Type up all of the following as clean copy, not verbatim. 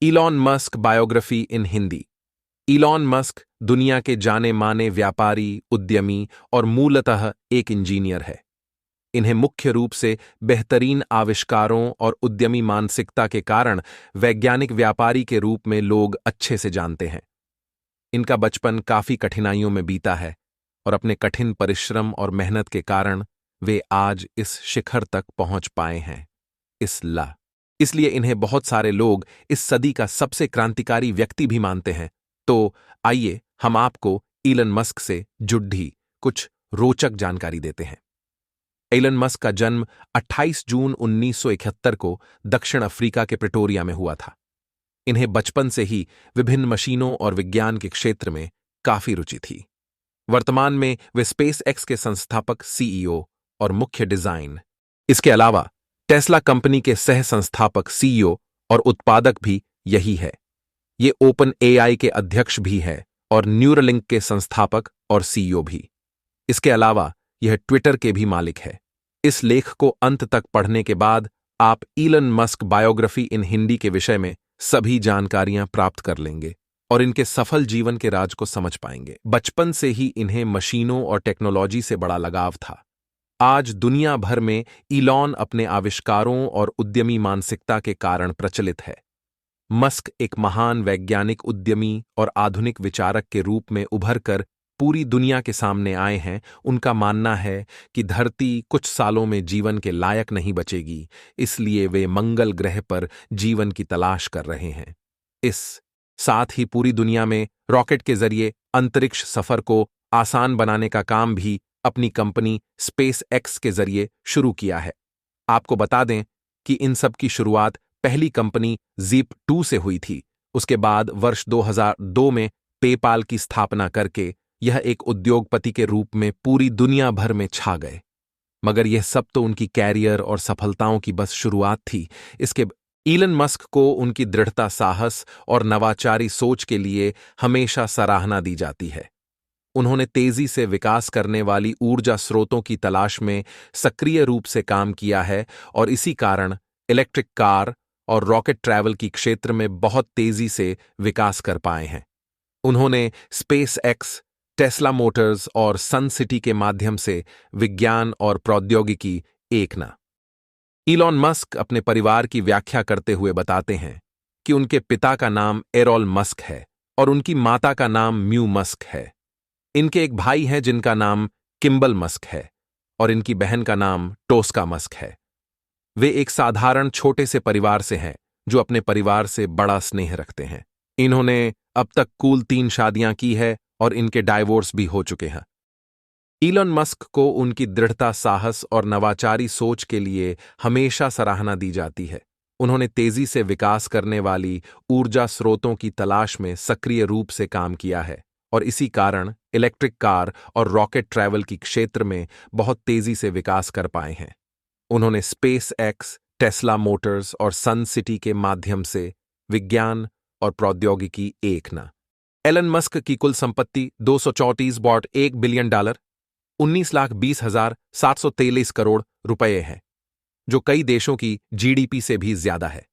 Elon Musk biography इन Hindi. Elon Musk दुनिया के जाने माने व्यापारी, उद्यमी और मूलतः एक इंजीनियर है। इन्हें मुख्य रूप से बेहतरीन आविष्कारों और उद्यमी मानसिकता के कारण वैज्ञानिक व्यापारी के रूप में लोग अच्छे से जानते हैं। इनका बचपन काफी कठिनाइयों में बीता है और अपने कठिन परिश्रम और मेहनत के कारण वे आज इस शिखर तक पहुंच पाए हैं। इसलिए इन्हें बहुत सारे लोग इस सदी का सबसे क्रांतिकारी व्यक्ति भी मानते हैं। तो आइए हम आपको इलन मस्क से जुड़ी कुछ रोचक जानकारी देते हैं। इलन मस्क का जन्म 28 जून 1971 को दक्षिण अफ्रीका के प्रिटोरिया में हुआ था। इन्हें बचपन से ही विभिन्न मशीनों और विज्ञान के क्षेत्र में काफी रुचि थी। वर्तमान में वे स्पेस एक्स के संस्थापक, सीईओ और मुख्य डिजाइन, इसके अलावा टेस्ला कंपनी के सह संस्थापक, सीईओ और उत्पादक भी यही है। ये ओपन एआई के अध्यक्ष भी है और न्यूरलिंक के संस्थापक और सीईओ भी। इसके अलावा यह ट्विटर के भी मालिक है। इस लेख को अंत तक पढ़ने के बाद आप इलन मस्क बायोग्राफी इन हिंदी के विषय में सभी जानकारियां प्राप्त कर लेंगे और इनके सफल जीवन के राज को समझ पाएंगे। बचपन से ही इन्हें मशीनों और टेक्नोलॉजी से बड़ा लगाव था। आज दुनिया भर में इलॉन अपने आविष्कारों और उद्यमी मानसिकता के कारण प्रचलित है। मस्क एक महान वैज्ञानिक, उद्यमी और आधुनिक विचारक के रूप में उभर कर पूरी दुनिया के सामने आए हैं। उनका मानना है कि धरती कुछ सालों में जीवन के लायक नहीं बचेगी, इसलिए वे मंगल ग्रह पर जीवन की तलाश कर रहे हैं। इस साथ ही पूरी दुनिया में रॉकेट के जरिए अंतरिक्ष सफर को आसान बनाने का काम भी अपनी कंपनी स्पेस एक्स के जरिए शुरू किया है। आपको बता दें कि इन सब की शुरुआत पहली कंपनी ज़ीप-2 से हुई थी। उसके बाद वर्ष 2002 में पेपाल की स्थापना करके यह एक उद्योगपति के रूप में पूरी दुनिया भर में छा गए। मगर यह सब तो उनकी कैरियर और सफलताओं की बस शुरुआत थी। इसके इलन मस्क को उनकी दृढ़ता, साहस और नवाचारी सोच के लिए हमेशा सराहना दी जाती है। उन्होंने तेजी से विकास करने वाली ऊर्जा स्रोतों की तलाश में सक्रिय रूप से काम किया है और इसी कारण इलेक्ट्रिक कार और रॉकेट ट्रैवल की क्षेत्र में बहुत तेजी से विकास कर पाए हैं। उन्होंने स्पेस एक्स, टेस्ला मोटर्स और सन सिटी के माध्यम से विज्ञान और प्रौद्योगिकी इलॉन मस्क अपने परिवार की व्याख्या करते हुए बताते हैं कि उनके पिता का नाम एरोल मस्क है और उनकी माता का नाम म्यू मस्क है। इनके एक भाई हैं जिनका नाम किम्बल मस्क है और इनकी बहन का नाम टोस्का मस्क है। वे एक साधारण छोटे से परिवार से हैं जो अपने परिवार से बड़ा स्नेह रखते हैं। इन्होंने अब तक कुल 3 शादियां की है और इनके डाइवोर्स भी हो चुके हैं। इलॉन मस्क को उनकी दृढ़ता, साहस और नवाचारी सोच के लिए हमेशा सराहना दी जाती है। उन्होंने तेजी से विकास करने वाली ऊर्जा स्रोतों की तलाश में सक्रिय रूप से काम किया है और इसी कारण इलेक्ट्रिक कार और रॉकेट ट्रैवल की क्षेत्र में बहुत तेजी से विकास कर पाए हैं। उन्होंने स्पेस एक्स, टेस्ला मोटर्स और सन सिटी के माध्यम से विज्ञान और प्रौद्योगिकी एलन मस्क की कुल संपत्ति $234.1 बिलियन, 19,20,723 करोड़ रुपए है, जो कई देशों की जीडीपी से भी ज्यादा है।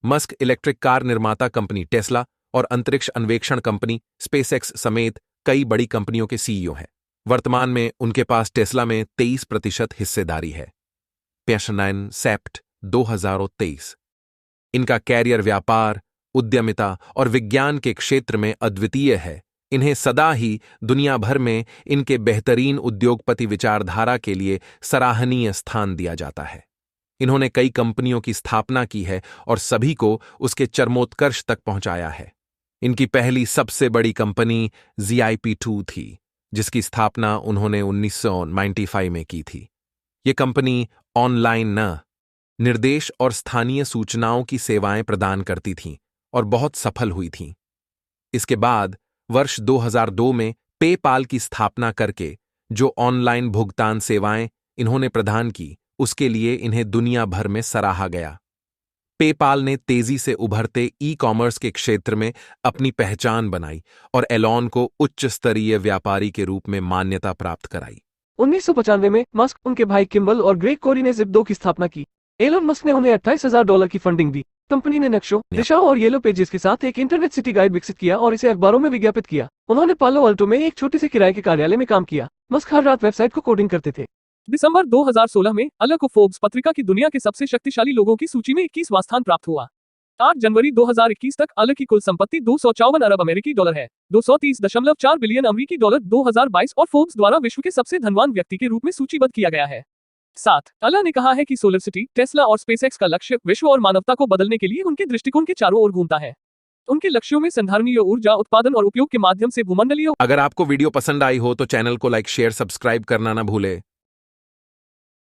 मस्क इलेक्ट्रिक कार निर्माता कंपनी टेस्ला और अंतरिक्ष अन्वेषण कंपनी स्पेसएक्स समेत कई बड़ी कंपनियों के सीईओ हैं। वर्तमान में उनके पास टेस्ला में 23% हिस्सेदारी है। पैशन सेप्ट 2023। इनका कैरियर व्यापार, उद्यमिता और विज्ञान के क्षेत्र में अद्वितीय है। इन्हें सदा ही दुनिया भर में इनके बेहतरीन उद्योगपति विचारधारा के लिए सराहनीय स्थान दिया जाता है। इन्होंने कई कंपनियों की स्थापना की है और सभी को उसके चरमोत्कर्ष तक पहुंचाया है। इनकी पहली सबसे बड़ी कंपनी ZIP-2 थी, जिसकी स्थापना उन्होंने 1995 में की थी। ये कंपनी ऑनलाइन निर्देश और स्थानीय सूचनाओं की सेवाएं प्रदान करती थी और बहुत सफल हुई थीं। इसके बाद वर्ष 2002 में पेपाल की स्थापना करके जो ऑनलाइन भुगतान सेवाएं इन्होंने प्रदान की, उसके लिए इन्हें दुनिया भर में सराहा गया। पेपाल ने तेजी से उभरते ई-कॉमर्स के क्षेत्र में अपनी पहचान बनाई और एलॉन को उच्च स्तरीय व्यापारी के रूप में मान्यता प्राप्त कराई। 1995 में मस्क, उनके भाई किम्बल और ग्रेग कोरी ने ज़िप-2 की स्थापना की। एलन मस्क ने उन्हें $28,000 की फंडिंग दी। कंपनी ने नक्शों, दिशाओं और येलो पेजेस के साथ एक इंटरनेट सिटी गाइड विकसित किया और इसे अखबारों में विज्ञापित किया। उन्होंने पालो अल्टो में एक छोटे से किराए के कार्यालय में काम किया। मस्क हर रात वेबसाइट को कोडिंग करते थे। दिसंबर 2016 में अलग को फोर्ब्स पत्रिका की दुनिया के सबसे शक्तिशाली लोगों की सूची में 21वां स्थान प्राप्त हुआ। 8 जनवरी 2021 तक अलग की कुल संपत्ति 254 अरब अमेरिकी डॉलर है, 230.4 बिलियन अमेरिकी डॉलर 2022 और फोर्ब्स द्वारा विश्व के सबसे धनवान व्यक्ति के रूप में सूचीबद्ध किया गया है। 7 अला ने कहा है कि सोलर सिटी, टेस्ला और स्पेसएक्स का लक्ष्य विश्व और मानवता को बदलने के लिए उनके दृष्टिकोण के चारों ओर घूमता है। उनके लक्ष्यों में संधारणीय ऊर्जा उत्पादन और उपयोग के माध्यम से भूमंडलीय। अगर आपको वीडियो पसंद आई हो तो चैनल को लाइक शेयर सब्सक्राइब करना ना भूले।